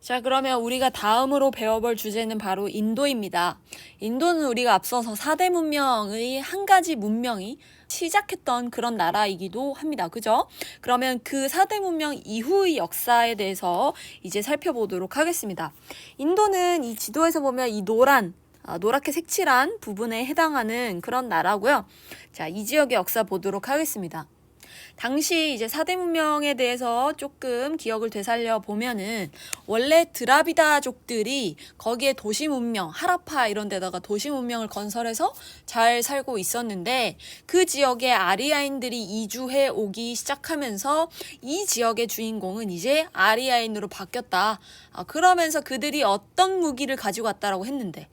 자, 그러면 우리가 다음으로 배워볼 주제는 바로 인도입니다. 인도는 우리가 앞서서 4대 문명의 한 가지 문명이 시작했던 그런 나라이기도 합니다. 그죠? 그러면 그 4대 문명 이후의 역사에 대해서 이제 살펴보도록 하겠습니다. 인도는 이 지도에서 보면 이 노랗게 색칠한 부분에 해당하는 그런 나라고요. 자, 이 지역의 역사 보도록 하겠습니다. 당시 이제 4대 문명에 대해서 조금 기억을 되살려 보면은 원래 드라비다족들이 거기에 도시 문명, 하라파 이런 데다가 도시 문명을 건설해서 잘 살고 있었는데 그 지역에 아리아인들이 이주해 오기 시작하면서 이 지역의 주인공은 이제 아리아인으로 바뀌었다. 그러면서 그들이 어떤 무기를 가지고 왔다라고 했는데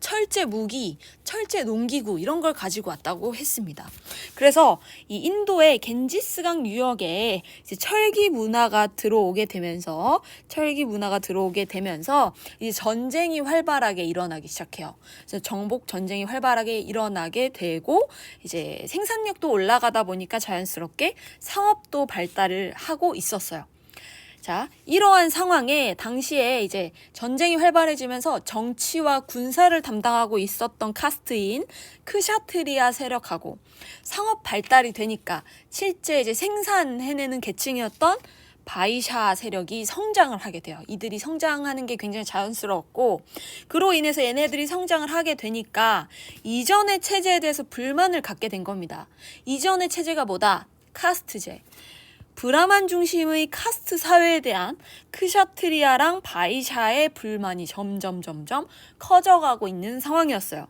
철제 무기, 철제 농기구 이런 걸 가지고 왔다고 했습니다. 그래서 이 인도의 겐지스강 유역에 이제 철기 문화가 들어오게 되면서 이제 전쟁이 활발하게 일어나기 시작해요. 그래서 정복 전쟁이 활발하게 일어나게 되고 이제 생산력도 올라가다 보니까 자연스럽게 상업도 발달을 하고 있었어요. 자, 이러한 상황에 당시에 이제 전쟁이 활발해지면서 정치와 군사를 담당하고 있었던 카스트인 크샤트리아 세력하고 상업 발달이 되니까 실제 이제 생산해내는 계층이었던 바이샤 세력이 성장을 하게 돼요. 이들이 성장하는 게 굉장히 자연스러웠고 그로 인해서 얘네들이 성장을 하게 되니까 이전의 체제에 대해서 불만을 갖게 된 겁니다. 이전의 체제가 뭐다? 카스트제. 브라만 중심의 카스트 사회에 대한 크샤트리아랑 바이샤의 불만이 점점 커져가고 있는 상황이었어요.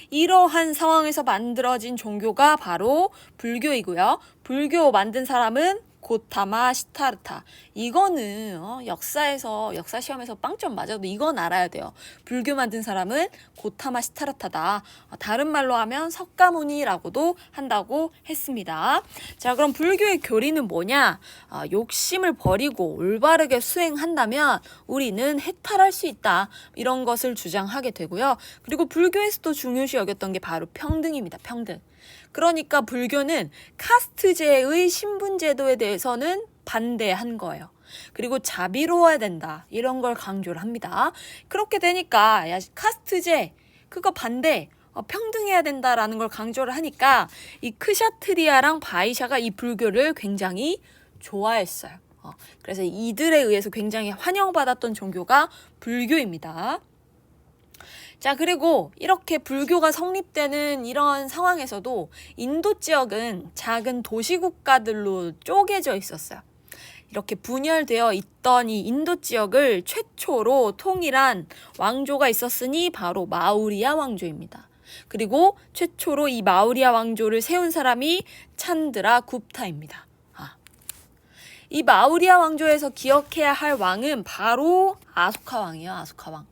이러한 상황에서 만들어진 종교가 바로 불교이고요. 불교 만든 사람은 고타마 시타르타. 이거는 역사 시험에서 빵점 맞아도 이건 알아야 돼요. 불교 만든 사람은 고타마 시타르타다. 다른 말로 하면 석가모니라고도 한다고 했습니다. 자, 그럼 불교의 교리는 뭐냐? 욕심을 버리고 올바르게 수행한다면 우리는 해탈할 수 있다. 이런 것을 주장하게 되고요. 그리고 불교에서도 중요시 여겼던 게 바로 평등입니다. 평등. 그러니까 불교는 카스트제의 신분제도에 대해서는 반대한 거예요. 그리고 자비로워야 된다. 이런 걸 강조를 합니다. 그렇게 되니까 야, 카스트제 그거 반대. 평등해야 된다라는 걸 강조를 하니까 이 크샤트리아랑 바이샤가 이 불교를 굉장히 좋아했어요. 그래서 이들에 의해서 굉장히 환영받았던 종교가 불교입니다. 자, 그리고 이렇게 불교가 성립되는 이런 상황에서도 인도 지역은 작은 도시국가들로 쪼개져 있었어요. 이렇게 분열되어 있던 이 인도 지역을 최초로 통일한 왕조가 있었으니 바로 마우리아 왕조입니다. 그리고 최초로 이 마우리아 왕조를 세운 사람이 찬드라 굽타입니다. 이 마우리아 왕조에서 기억해야 할 왕은 바로 아소카 왕이에요. 아소카 왕.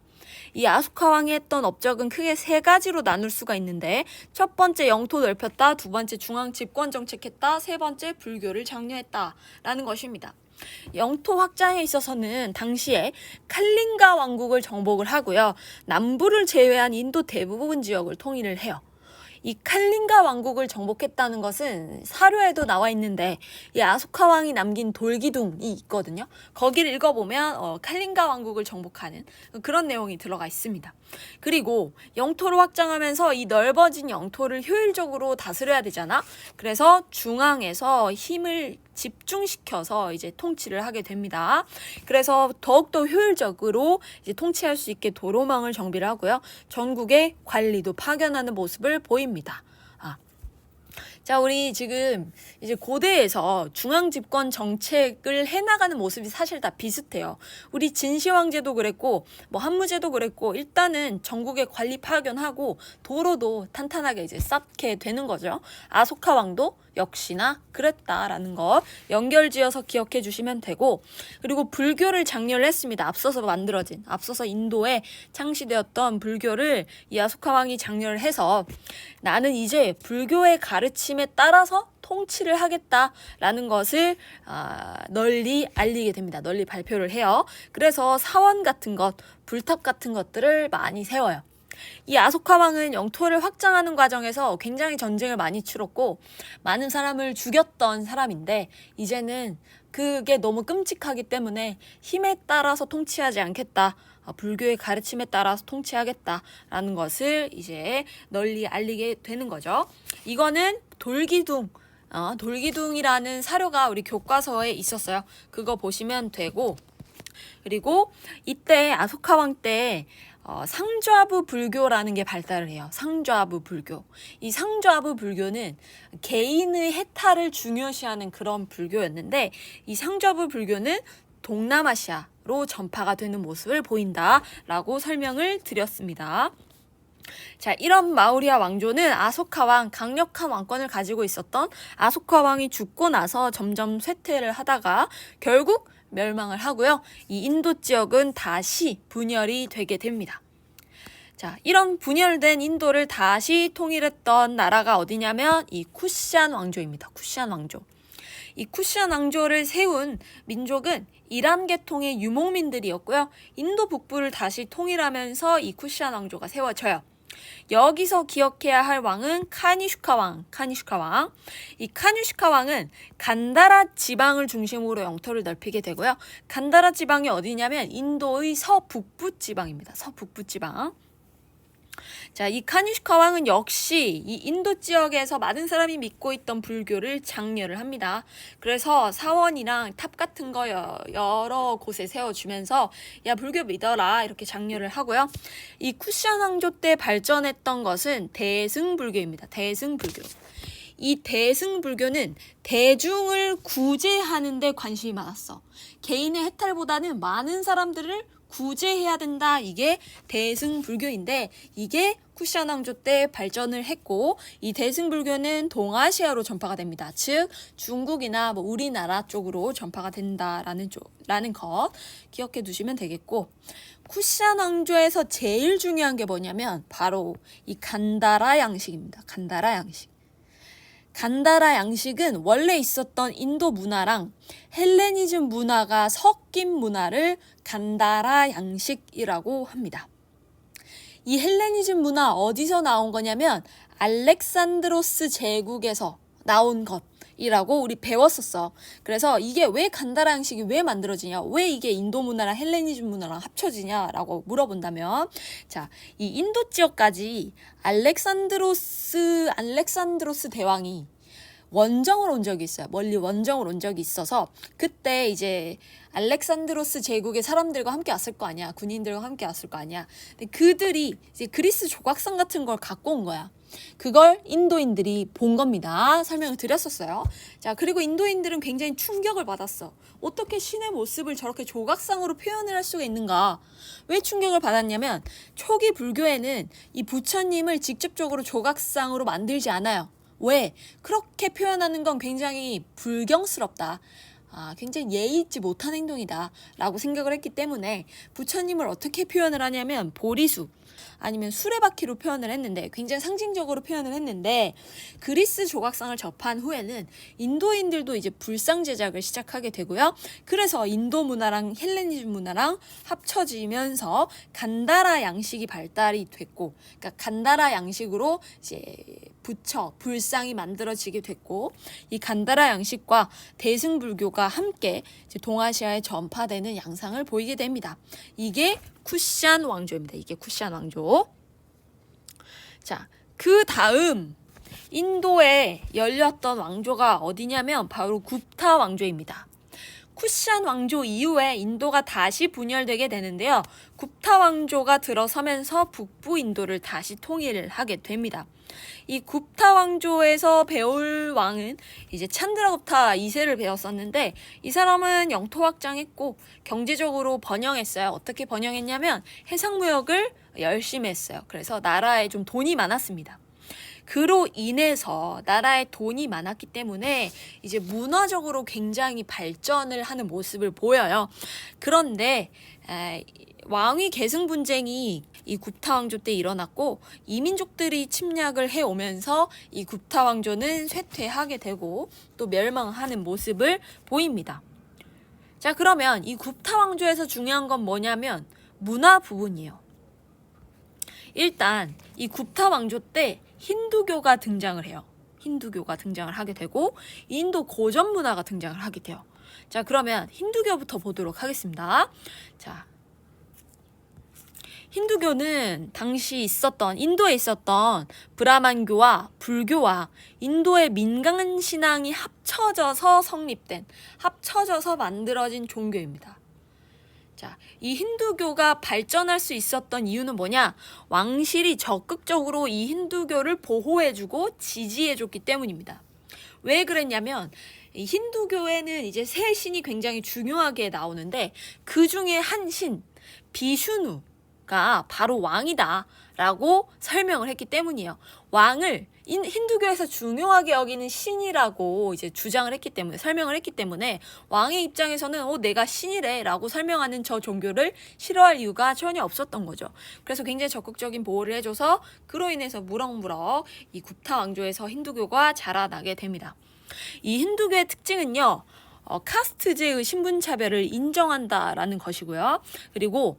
이 아소카 왕이 했던 업적은 크게 세 가지로 나눌 수가 있는데 첫 번째 영토 넓혔다, 두 번째 중앙 집권 정책했다, 세 번째 불교를 장려했다라는 것입니다. 영토 확장에 있어서는 당시에 칼링가 왕국을 정복을 하고요. 남부를 제외한 인도 대부분 지역을 통일을 해요. 이 칼링가 왕국을 정복했다는 것은 사료에도 나와 있는데 이 아소카 왕이 남긴 돌기둥이 있거든요. 거기를 읽어보면 칼링가 왕국을 정복하는 그런 내용이 들어가 있습니다. 그리고 영토를 확장하면서 이 넓어진 영토를 효율적으로 다스려야 되잖아. 그래서 중앙에서 힘을 집중시켜서 이제 통치를 하게 됩니다. 그래서 더욱더 효율적으로 이제 통치할 수 있게 도로망을 정비를 하고요. 전국에 관리도 파견하는 모습을 보입니다. 자, 우리 지금 이제 고대에서 중앙 집권 정책을 해나가는 모습이 사실 다 비슷해요. 우리 진시황제도 그랬고, 한무제도 그랬고, 일단은 전국에 관리 파견하고 도로도 탄탄하게 이제 쌓게 되는 거죠. 아소카 왕도 역시나 그랬다라는 거 연결지어서 기억해 주시면 되고, 그리고 불교를 장려를 했습니다. 앞서서 인도에 창시되었던 불교를 이 아소카 왕이 장려를 해서 나는 이제 불교의 가르침에 따라서 통치를 하겠다라는 것을 널리 알리게 됩니다. 널리 발표를 해요. 그래서 사원 같은 것, 불탑 같은 것들을 많이 세워요. 이 아소카 왕은 영토를 확장하는 과정에서 굉장히 전쟁을 많이 치렀고 많은 사람을 죽였던 사람인데 이제는 그게 너무 끔찍하기 때문에 힘에 따라서 통치하지 않겠다. 불교의 가르침에 따라서 통치하겠다라는 것을 이제 널리 알리게 되는 거죠. 이거는 돌기둥이라는 사료가 우리 교과서에 있었어요. 그거 보시면 되고, 그리고 이때 아소카왕 때 상좌부 불교라는 게 발달을 해요. 상좌부 불교. 이 상좌부 불교는 개인의 해탈을 중요시하는 그런 불교였는데, 이 상좌부 불교는 동남아시아로 전파가 되는 모습을 보인다라고 설명을 드렸습니다. 자, 이런 마우리아 왕조는 아소카왕, 강력한 왕권을 가지고 있었던 아소카왕이 죽고 나서 점점 쇠퇴를 하다가 결국 멸망을 하고요. 이 인도 지역은 다시 분열이 되게 됩니다. 자, 이런 분열된 인도를 다시 통일했던 나라가 어디냐면 이 쿠시안 왕조입니다. 쿠시안 왕조. 이 쿠시안 왕조를 세운 민족은 이란 계통의 유목민들이었고요. 인도 북부를 다시 통일하면서 이 쿠시안 왕조가 세워져요. 여기서 기억해야 할 왕은 카니슈카 왕. 이 카니슈카 왕은 간다라 지방을 중심으로 영토를 넓히게 되고요. 간다라 지방이 어디냐면 인도의 서북부 지방입니다. 서북부 지방. 자, 이 카니슈카 왕은 역시 이 인도 지역에서 많은 사람이 믿고 있던 불교를 장려를 합니다. 그래서 사원이랑 탑 같은 거 여러 곳에 세워주면서 야, 불교 믿어라 이렇게 장려를 하고요. 이 쿠시안 왕조 때 발전했던 것은 대승불교입니다. 대승불교. 이 대승불교는 대중을 구제하는 데 관심이 많았어. 개인의 해탈보다는 많은 사람들을 구제해야 된다. 이게 대승불교인데 이게 쿠시안 왕조 때 발전을 했고 이 대승불교는 동아시아로 전파가 됩니다. 즉 중국이나 뭐 우리나라 쪽으로 전파가 된다라는 것 기억해 두시면 되겠고 쿠시안 왕조에서 제일 중요한 게 뭐냐면 바로 이 간다라 양식입니다. 간다라 양식. 간다라 양식은 원래 있었던 인도 문화랑 헬레니즘 문화가 섞인 문화를 간다라 양식이라고 합니다. 이 헬레니즘 문화 어디서 나온 거냐면 알렉산드로스 제국에서 나온 것이라고 우리 배웠었어. 그래서 이게 왜 간다라 양식이 왜 만들어지냐, 왜 이게 인도 문화랑 헬레니즘 문화랑 합쳐지냐라고 물어본다면, 자, 이 인도 지역까지 알렉산드로스 대왕이 원정을 온 적이 있어요. 멀리 원정을 온 적이 있어서 그때 이제 알렉산드로스 제국의 사람들과 함께 왔을 거 아니야. 군인들과 함께 왔을 거 아니야. 근데 그들이 이제 그리스 조각상 같은 걸 갖고 온 거야. 그걸 인도인들이 본 겁니다. 설명을 드렸었어요. 자, 그리고 인도인들은 굉장히 충격을 받았어. 어떻게 신의 모습을 저렇게 조각상으로 표현을 할 수가 있는가? 왜 충격을 받았냐면 초기 불교에는 이 부처님을 직접적으로 조각상으로 만들지 않아요. 왜? 그렇게 표현하는 건 굉장히 불경스럽다. 굉장히 예의 있지 못한 행동이다 라고 생각을 했기 때문에 부처님을 어떻게 표현을 하냐면 보리수 아니면 수레바퀴로 표현을 했는데 굉장히 상징적으로 표현을 했는데 그리스 조각상을 접한 후에는 인도인들도 이제 불상 제작을 시작하게 되고요. 그래서 인도 문화랑 헬레니즘 문화랑 합쳐지면서 간다라 양식이 발달이 됐고 그러니까 간다라 양식으로 이제 불상이 만들어지게 됐고 이 간다라 양식과 대승불교가 함께 이제 동아시아에 전파되는 양상을 보이게 됩니다. 이게 쿠시안 왕조입니다. 이게 쿠시안 왕조. 자, 그 다음 인도에 열렸던 왕조가 어디냐면 바로 굽타 왕조입니다. 쿠시안 왕조 이후에 인도가 다시 분열되게 되는데요. 굽타 왕조가 들어서면서 북부 인도를 다시 통일을 하게 됩니다. 이 굽타 왕조에서 배울 왕은 이제 찬드라굽타 2세를 배웠었는데 이 사람은 영토 확장했고 경제적으로 번영했어요. 어떻게 번영했냐면 해상무역을 열심히 했어요. 그래서 나라에 좀 돈이 많았습니다. 그로 인해서 나라에 돈이 많았기 때문에 이제 문화적으로 굉장히 발전을 하는 모습을 보여요. 그런데 왕위 계승 분쟁이 이 굽타 왕조 때 일어났고 이민족들이 침략을 해오면서 이 굽타 왕조는 쇠퇴하게 되고 또 멸망하는 모습을 보입니다. 자, 그러면 이 굽타 왕조에서 중요한 건 뭐냐면 문화 부분이에요. 일단 이 굽타 왕조 때 힌두교가 등장을 해요. 힌두교가 등장을 하게 되고 인도 고전 문화가 등장을 하게 돼요. 자, 그러면 힌두교부터 보도록 하겠습니다. 자, 힌두교는 당시 인도에 있었던 브라만교와 불교와 인도의 민간 신앙이 합쳐져서 만들어진 종교입니다. 자, 이 힌두교가 발전할 수 있었던 이유는 뭐냐? 왕실이 적극적으로 이 힌두교를 보호해주고 지지해줬기 때문입니다. 왜 그랬냐면 이 힌두교에는 이제 세 신이 굉장히 중요하게 나오는데 그 중에 한 신, 비슈누가 바로 왕이다 라고 설명을 했기 때문이에요. 왕을 힌두교에서 중요하게 여기는 신이라고 이제 설명을 했기 때문에 왕의 입장에서는 내가 신이래 라고 설명하는 저 종교를 싫어할 이유가 전혀 없었던 거죠. 그래서 굉장히 적극적인 보호를 해줘서 그로 인해서 무럭무럭 이 굽타 왕조에서 힌두교가 자라나게 됩니다. 이 힌두교의 특징은요, 카스트제의 신분차별을 인정한다라는 것이고요. 그리고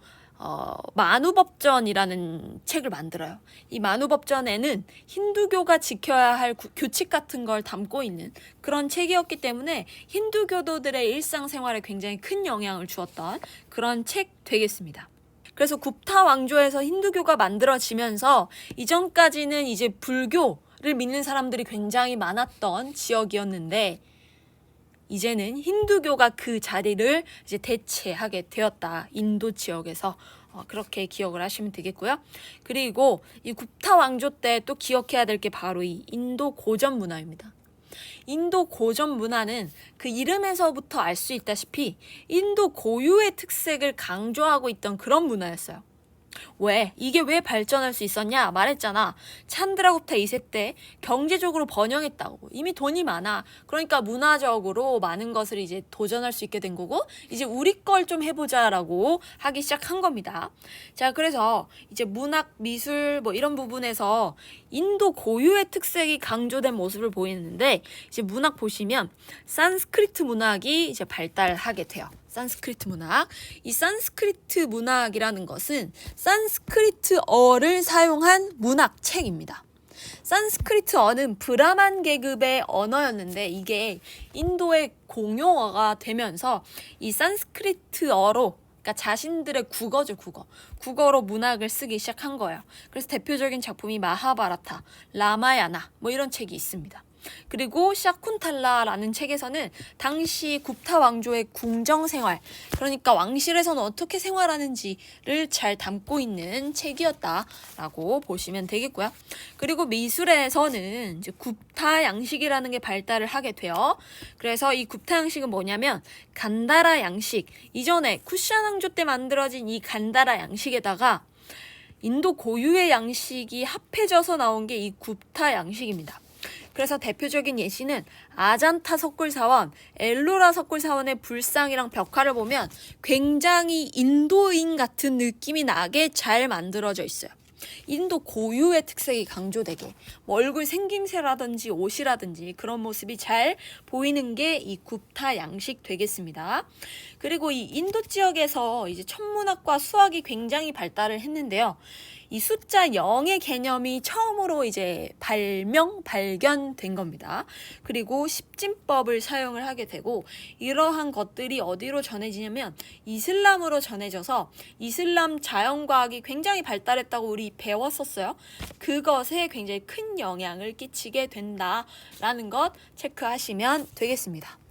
만우법전이라는 책을 만들어요. 이 만우법전에는 힌두교가 지켜야 할 규칙 같은 걸 담고 있는 그런 책이었기 때문에 힌두교도들의 일상생활에 굉장히 큰 영향을 주었던 그런 책 되겠습니다. 그래서 굽타 왕조에서 힌두교가 만들어지면서 이전까지는 이제 불교를 믿는 사람들이 굉장히 많았던 지역이었는데 이제는 힌두교가 그 자리를 이제 대체하게 되었다. 인도 지역에서 그렇게 기억을 하시면 되겠고요. 그리고 이 굽타 왕조 때 또 기억해야 될 게 바로 이 인도 고전 문화입니다. 인도 고전 문화는 그 이름에서부터 알 수 있다시피 인도 고유의 특색을 강조하고 있던 그런 문화였어요. 이게 왜 발전할 수 있었냐? 말했잖아. 찬드라구프타 2세 때 경제적으로 번영했다고. 이미 돈이 많아. 그러니까 문화적으로 많은 것을 이제 도전할 수 있게 된 거고, 이제 우리 걸 좀 해보자라고 하기 시작한 겁니다. 자, 그래서 이제 문학, 미술 이런 부분에서 인도 고유의 특색이 강조된 모습을 보이는데, 이제 문학 보시면 산스크리트 문학이 이제 발달하게 돼요. 산스크리트 문학. 이 산스크리트 문학이라는 것은 산스크리트어를 사용한 문학책입니다. 산스크리트어는 브라만 계급의 언어였는데 이게 인도의 공용어가 되면서 이 산스크리트어로 그러니까 자신들의 국어로 문학을 쓰기 시작한 거예요. 그래서 대표적인 작품이 마하바라타, 라마야나 이런 책이 있습니다. 그리고 샤쿤탈라라는 책에서는 당시 굽타 왕조의 궁정 생활, 그러니까 왕실에서는 어떻게 생활하는지를 잘 담고 있는 책이었다라고 보시면 되겠고요. 그리고 미술에서는 이제 굽타 양식이라는 게 발달을 하게 돼요. 그래서 이 굽타 양식은 뭐냐면 간다라 양식, 이전에 쿠샤ൻ 왕조 때 만들어진 이 간다라 양식에다가 인도 고유의 양식이 합해져서 나온 게 이 굽타 양식입니다. 그래서 대표적인 예시는 아잔타 석굴사원, 엘로라 석굴사원의 불상이랑 벽화를 보면 굉장히 인도인 같은 느낌이 나게 잘 만들어져 있어요. 인도 고유의 특색이 강조되게 얼굴 생김새라든지 옷이라든지 그런 모습이 잘 보이는 게 이 굽타 양식 되겠습니다. 그리고 이 인도 지역에서 이제 천문학과 수학이 굉장히 발달을 했는데요. 이 숫자 0의 개념이 처음으로 이제 발견된 겁니다. 그리고 십진법을 사용을 하게 되고 이러한 것들이 어디로 전해지냐면 이슬람으로 전해져서 이슬람 자연과학이 굉장히 발달했다고 우리 배웠었어요. 그것에 굉장히 큰 영향을 끼치게 된다라는 것 체크하시면 되겠습니다.